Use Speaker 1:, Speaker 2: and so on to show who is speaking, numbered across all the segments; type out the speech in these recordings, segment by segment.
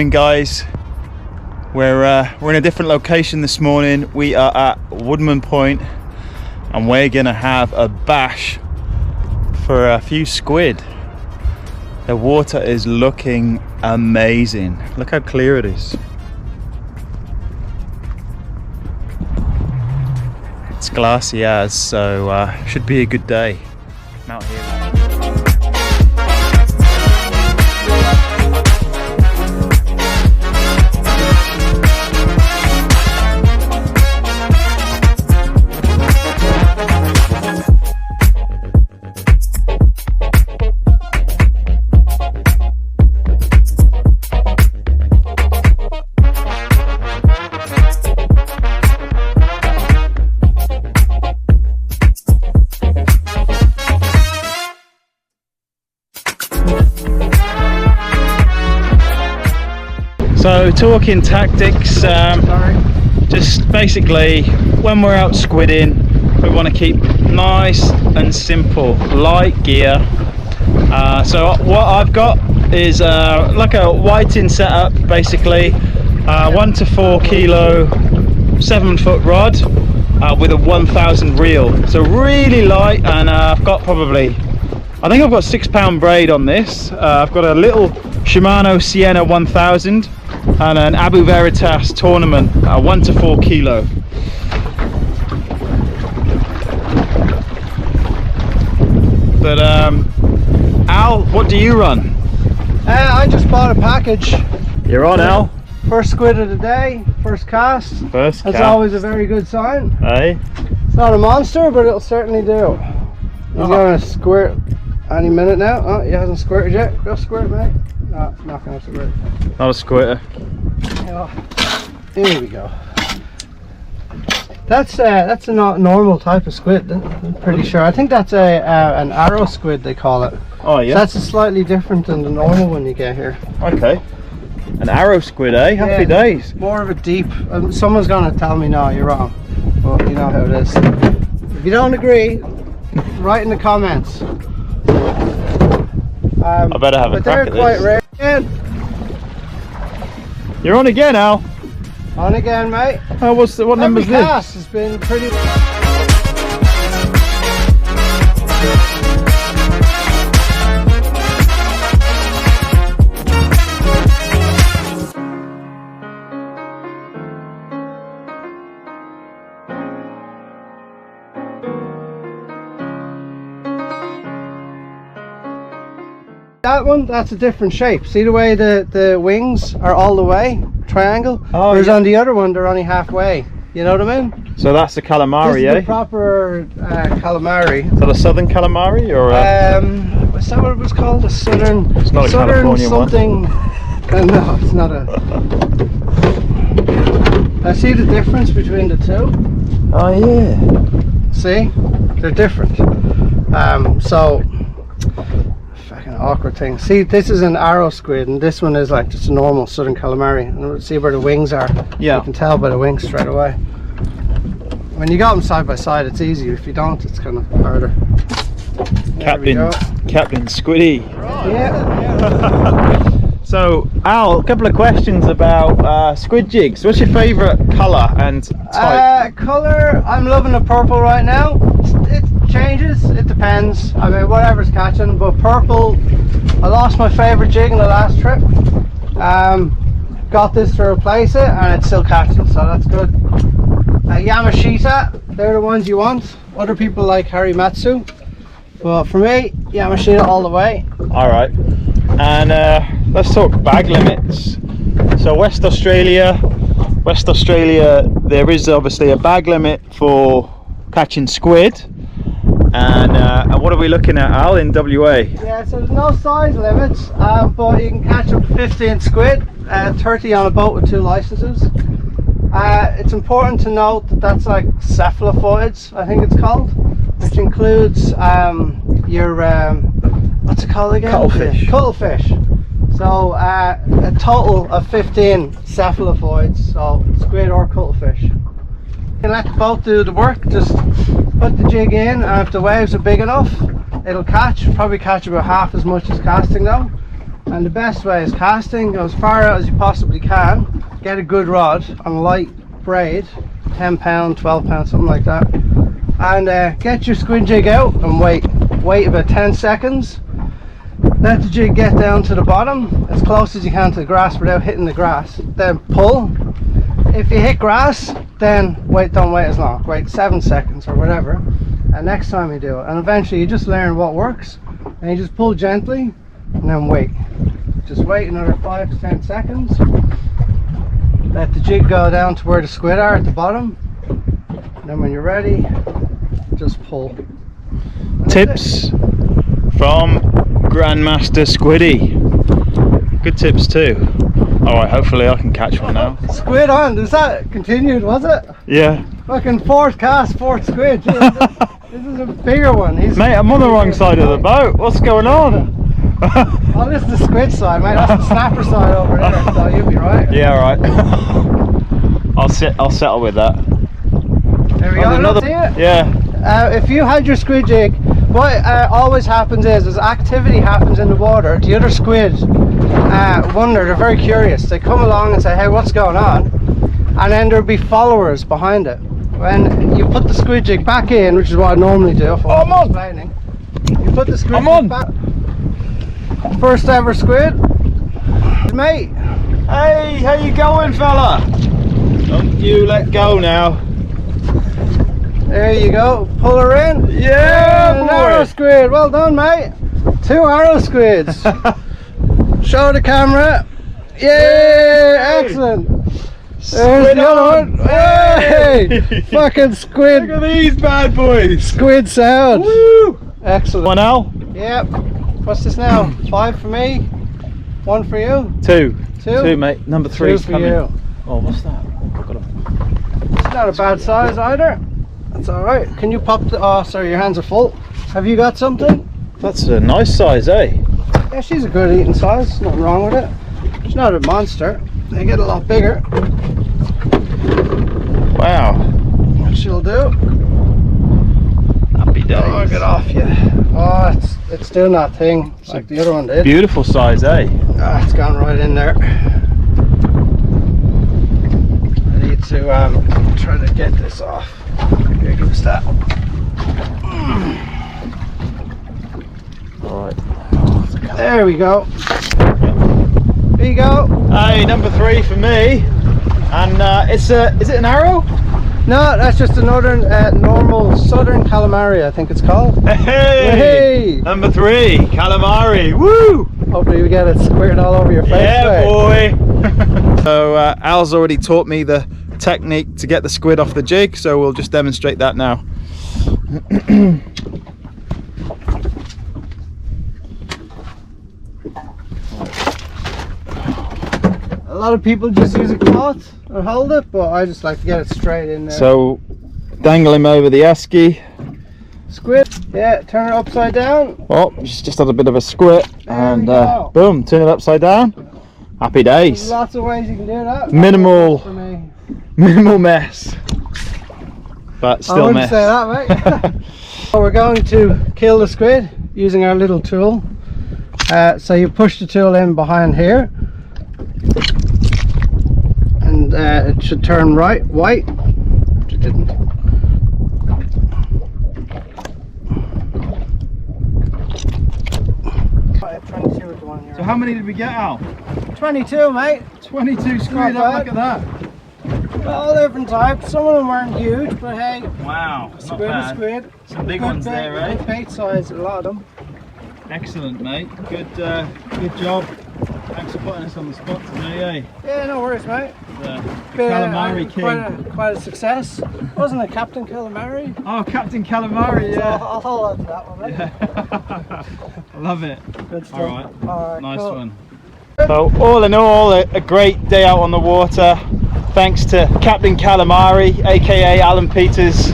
Speaker 1: morning, guys. We're in a different location this morning. We are at Woodman Point and we're gonna have a bash for a few squid. The water is looking amazing. Look how clear it is. It's glassy as, so should be a good day. I'm out here. So talking tactics, just basically when we're out squidding, we want to keep nice and simple, light gear. So what I've got is like a whiting setup, basically 1 to 4 kilo 7-foot rod with a 1000 reel. So really light, and I've got I think I've got 6 pound braid on this. I've got a little Shimano Sienna 1000 and an Abu Veritas Tournament 1 to 4 kilo. But Al, what do you run?
Speaker 2: I just bought a package.
Speaker 1: You're on, Al.
Speaker 2: First squid of the day, first cast.
Speaker 1: First
Speaker 2: That's
Speaker 1: cast.
Speaker 2: always a very good sign.
Speaker 1: Hey?
Speaker 2: It's not a monster, but it'll certainly do. He's going to squirt any minute now. Oh, he hasn't squirted yet. Go squirt, mate. No, not going to squirt.
Speaker 1: Not a squirter.
Speaker 2: Oh, here we go. That's a not normal type of squid. I'm pretty sure. I think that's an arrow squid, they call it.
Speaker 1: Oh yeah.
Speaker 2: So that's slightly different than the normal one you get here.
Speaker 1: Okay. An arrow squid, eh? Happy days.
Speaker 2: More of a deep. Someone's gonna tell me no, you're wrong. Well, you know how it is. If you don't agree, write in the comments.
Speaker 1: I better have a
Speaker 2: but
Speaker 1: crack
Speaker 2: they're quite rare.
Speaker 1: You're on again, Al.
Speaker 2: On again, mate.
Speaker 1: Oh, what number's
Speaker 2: Every
Speaker 1: this?
Speaker 2: cast has been pretty. That one, that's a different shape. See the way the wings are all the way, triangle?
Speaker 1: Oh,
Speaker 2: whereas
Speaker 1: yeah.
Speaker 2: on the other one, they're only halfway. You know what I mean?
Speaker 1: So that's the calamari,
Speaker 2: This is
Speaker 1: eh?
Speaker 2: the proper calamari.
Speaker 1: Is that a southern calamari or
Speaker 2: Was that what it was called? A southern.
Speaker 1: It's not a
Speaker 2: southern
Speaker 1: Californian
Speaker 2: something. No, it's not a. I see the difference between the two.
Speaker 1: Oh yeah.
Speaker 2: See, they're different. So. Fucking awkward thing. See, this is an arrow squid, and this one is like just a normal southern calamari. And see where the wings are.
Speaker 1: Yeah.
Speaker 2: You can tell by the wings straight away. When you got them side by side, it's easy. If you don't, it's kind of harder.
Speaker 1: Captain Squiddy.
Speaker 2: Yeah.
Speaker 1: So Al, a couple of questions about squid jigs. What's your favourite colour and type?
Speaker 2: Colour, I'm loving the purple right now. It changes, it depends. I mean, whatever's catching, but purple. I lost my favourite jig in the last trip. Got this to replace it, and it's still catching, so that's good. Yamashita, they're the ones you want. Other people like Harimatsu, but for me, Yamashita all the way.
Speaker 1: All right, and let's talk bag limits. So West Australia, there is obviously a bag limit for catching squid. And what are we looking at, Al, in WA?
Speaker 2: Yeah, so there's no size limits, but you can catch up to 15 squid, 30 on a boat with 2 licenses. It's important to note that that's like cephalophoids, I think it's called, which includes your what's it called again?
Speaker 1: Cuttlefish.
Speaker 2: Cuttlefish. So a total of 15 cephalophoids, so squid or cuttlefish. You can let the boat do the work. Just put the jig in, and if the waves are big enough, it'll catch. Probably catch about half as much as casting though. And the best way is casting. Go as far out as you possibly can. Get a good rod on a light braid, 10 pound, 12 pound, something like that. And get your squid jig out and wait. Wait about 10 seconds. Let the jig get down to the bottom as close as you can to the grass without hitting the grass. Then pull. If you hit grass, then don't wait as long. Wait 7 seconds or whatever. And next time you do it. And eventually you just learn what works. And you just pull gently and then wait. Just wait another 5 to 10 seconds. Let the jig go down to where the squid are at the bottom. And then when you're ready, just pull.
Speaker 1: Tips from Grandmaster Squiddy. Good tips too. Alright, hopefully I can catch one now.
Speaker 2: Squid on, was that continued, was it?
Speaker 1: Yeah.
Speaker 2: Fucking fourth cast, fourth squid. This is a bigger one.
Speaker 1: Mate, I'm on the wrong side of the boat. What's going on?
Speaker 2: Oh, this is the squid side, mate. That's the snapper side over there. So you'll be right.
Speaker 1: Yeah, right. I'll settle with that.
Speaker 2: There we go.
Speaker 1: Another,
Speaker 2: See it?
Speaker 1: yeah.
Speaker 2: If you had your squid jig, what always happens is, as activity happens in the water, the other squid wonder. They're very curious. They come along and say, "Hey, what's going on?" And then there'll be followers behind it. When you put the squid jig back in, which is what I normally do, if I'm explaining, you put the squid jig back. First ever squid, mate.
Speaker 1: Hey, how you going, fella? Don't you let go now.
Speaker 2: There you go. Pull her in.
Speaker 1: Yeah,
Speaker 2: an
Speaker 1: boy.
Speaker 2: arrow squid. Well done, mate. 2 arrow squids. Show the camera. Yeah, excellent. There's
Speaker 1: Squid
Speaker 2: the other
Speaker 1: on.
Speaker 2: one. Hey, fucking squid.
Speaker 1: Look at these bad boys.
Speaker 2: Squid sound.
Speaker 1: Woo.
Speaker 2: Excellent.
Speaker 1: 1 L?
Speaker 2: Yep. What's this now? 5 for me. 1 for you.
Speaker 1: 2.
Speaker 2: 2.
Speaker 1: 2, mate. Number 3
Speaker 2: 2
Speaker 1: is
Speaker 2: for
Speaker 1: coming.
Speaker 2: you.
Speaker 1: Oh, what's that?
Speaker 2: It's not a bad size either. That's all right. Can you pop the? Oh, sorry, your hands are full. Have you got something?
Speaker 1: That's a nice size, eh?
Speaker 2: Yeah, she's a good eating size. Nothing wrong with it. She's not a monster. They get a lot bigger.
Speaker 1: Wow.
Speaker 2: What she'll do?
Speaker 1: Happy days.
Speaker 2: Oh, get off you. Oh, it's doing that thing like the other one did.
Speaker 1: Beautiful size, eh?
Speaker 2: Ah, it's gone right in there. I need to try to get this off. Here, give us that.
Speaker 1: Alright.
Speaker 2: There we go. There you go.
Speaker 1: Hey, number 3 for me. And is it an arrow?
Speaker 2: No, that's just a normal southern calamari, I think it's called.
Speaker 1: Hey! Number 3, calamari. Woo!
Speaker 2: Hopefully you get it squared all over your face.
Speaker 1: Yeah, boy. So Al's already taught me the technique to get the squid off the jig, so we'll just demonstrate that now.
Speaker 2: A lot of people just use a cloth and hold it, but I just like to get it straight in there.
Speaker 1: So dangle him over the esky.
Speaker 2: Squid, yeah, turn it upside down.
Speaker 1: Oh, she's just had a bit of a squid, and
Speaker 2: we go.
Speaker 1: boom, turn it upside down. Happy
Speaker 2: There's
Speaker 1: days.
Speaker 2: lots of ways you can do that.
Speaker 1: Minimal.
Speaker 2: For me.
Speaker 1: Minimal mess, but
Speaker 2: I
Speaker 1: still
Speaker 2: wouldn't
Speaker 1: mess.
Speaker 2: say that, mate. So we're going to kill the squid using our little tool. So you push the tool in behind here, and it should turn white. Which it didn't.
Speaker 1: So how many did we get, Al?
Speaker 2: 22, mate.
Speaker 1: 22 squid.
Speaker 2: Not
Speaker 1: Look at that.
Speaker 2: All different types. Some of them weren't huge, but hey,
Speaker 1: Wow, not
Speaker 2: squid
Speaker 1: bad.
Speaker 2: is squid.
Speaker 1: Some big
Speaker 2: Good
Speaker 1: ones
Speaker 2: bait,
Speaker 1: there, eh?
Speaker 2: good bait size, a lot of them.
Speaker 1: Excellent, mate. Good job. Thanks for putting us on the spot today, eh?
Speaker 2: Yeah, no worries, mate.
Speaker 1: The Calamari King.
Speaker 2: Quite a success. Wasn't it Captain Calamari?
Speaker 1: Oh, Captain Calamari,
Speaker 2: So
Speaker 1: yeah.
Speaker 2: I'll hold on to that one, mate.
Speaker 1: I love it.
Speaker 2: Good stuff.
Speaker 1: Alright, nice
Speaker 2: cool.
Speaker 1: one. So all in all, a great day out on the water. Thanks to Captain Calamari, aka Alan Peters.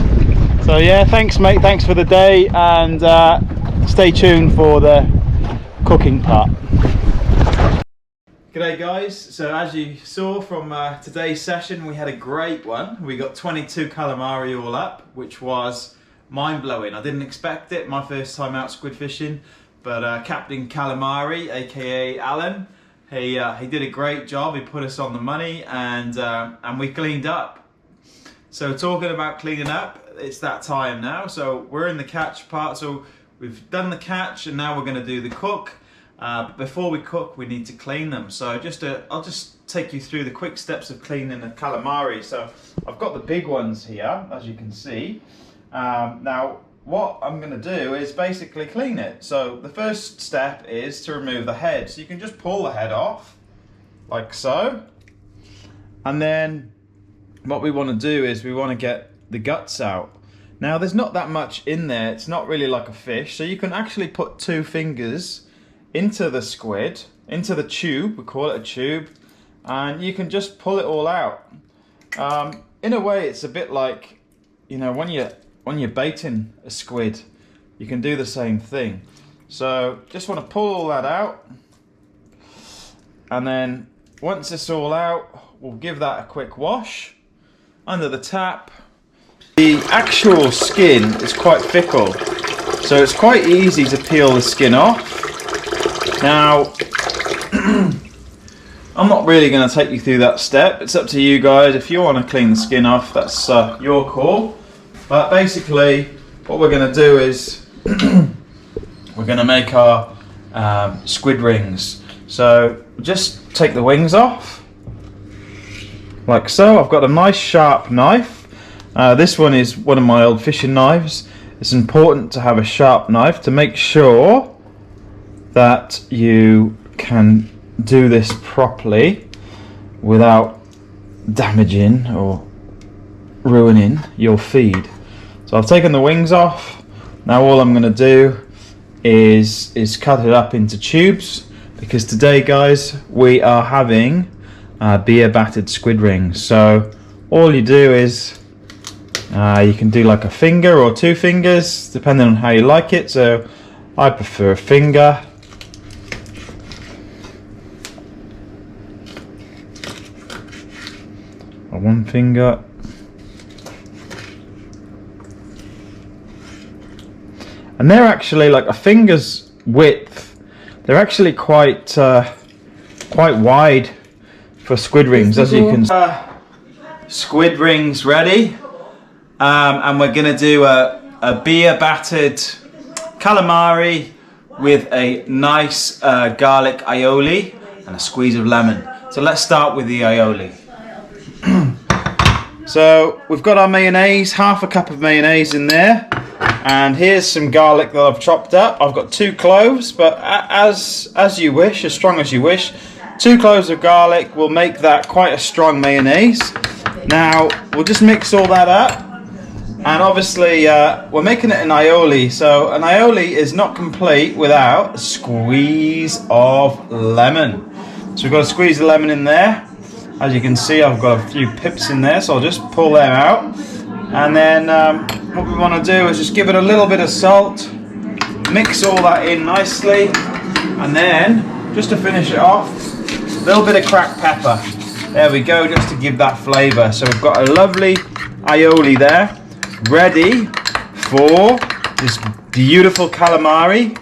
Speaker 1: So yeah, thanks mate, thanks for the day, and stay tuned for the cooking part. G'day guys, so as you saw from today's session, we had a great one. We got 22 calamari all up, which was mind-blowing. I didn't expect it, my first time out squid fishing, but Captain Calamari, aka Alan, he did a great job. He put us on the money, and we cleaned up. So talking about cleaning up, it's that time now. So we're in the catch part. So we've done the catch, and now we're going to do the cook. But before we cook, we need to clean them. So I'll just take you through the quick steps of cleaning a calamari. So I've got the big ones here, as you can see. Now what I'm going to do is basically clean it. So the first step is to remove the head. So you can just pull the head off, like so. And then what we want to do is we want to get the guts out. Now there's not that much in there. It's not really like a fish. So you can actually put 2 fingers into the squid, into the tube, we call it a tube, and you can just pull it all out. In a way, it's a bit like, you know, when you're baiting a squid, you can do the same thing. So just want to pull all that out, and then once it's all out, we'll give that a quick wash under the tap. The actual skin is quite fickle, so it's quite easy to peel the skin off. Now, I'm not really going to take you through that step. It's up to you guys. If you want to clean the skin off, that's your call. But basically, what we're going to do is we're going to make our squid rings. So just take the wings off, like so. I've got a nice sharp knife. This one is one of my old fishing knives. It's important to have a sharp knife to make sure that you can do this properly without damaging or ruining your feed. So I've taken the wings off. Now all I'm going to do is cut it up into tubes, because today, guys, we are having beer battered squid rings. So all you do is you can do like a finger or 2 fingers depending on how you like it. So I prefer a finger. Or 1 finger. And they're actually like a finger's width. They're actually quite wide for squid rings, as you can see. Squid rings ready, and we're gonna do a beer battered calamari with a nice garlic aioli and a squeeze of lemon. So let's start with the aioli. So we've got our mayonnaise, half a cup of mayonnaise in there, and here's some garlic that I've chopped up. I've got 2 cloves, but as you wish, as strong as you wish. 2 cloves of garlic will make that quite a strong mayonnaise. Now we'll just mix all that up, and obviously we're making it an aioli, so an aioli is not complete without a squeeze of lemon. So we've got a squeeze of lemon in there. As you can see, I've got a few pips in there, so I'll just pull them out. And then what we want to do is just give it a little bit of salt, mix all that in nicely, and then, just to finish it off, a little bit of cracked pepper. There we go, just to give that flavour. So we've got a lovely aioli there, ready for this beautiful calamari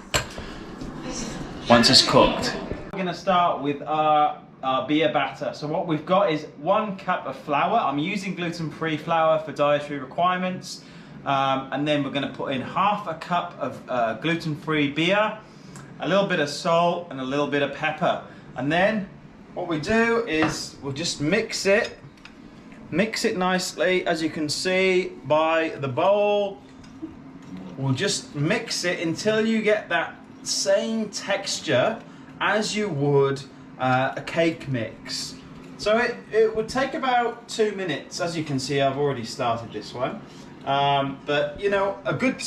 Speaker 1: once it's cooked. We're going to start with our beer batter. So what we've got is 1 cup of flour. I'm using gluten-free flour for dietary requirements, and then we're going to put in half a cup of gluten-free beer, a little bit of salt, and a little bit of pepper. And then what we do is we'll just mix it nicely. As you can see by the bowl, we'll just mix it until you get that same texture as you would a cake mix. So it would take about 2 minutes. As you can see, I've already started this one, but you know, a good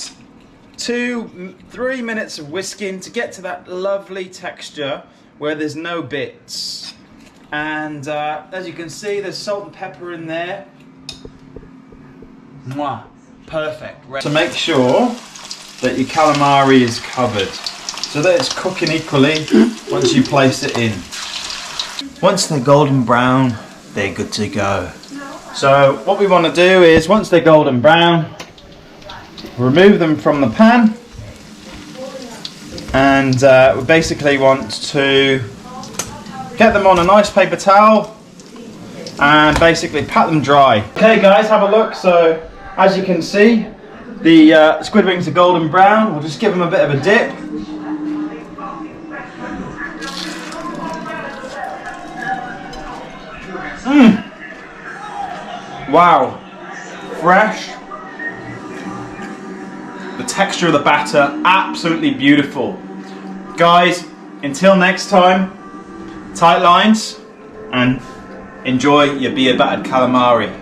Speaker 1: 2-3 minutes of whisking to get to that lovely texture where there's no bits. And as you can see, there's salt and pepper in there. Mwah, perfect. So make sure that your calamari is covered so that it's cooking equally once you place it in. Once they're golden brown, they're good to go. So what we want to do is, once they're golden brown, remove them from the pan, and we basically want to get them on a nice paper towel and basically pat them dry. Okay guys, have a look. So as you can see, the squid wings are golden brown. We'll just give them a bit of a dip. Wow, fresh. The texture of the batter, absolutely beautiful. Guys, until next time, tight lines and enjoy your beer battered calamari.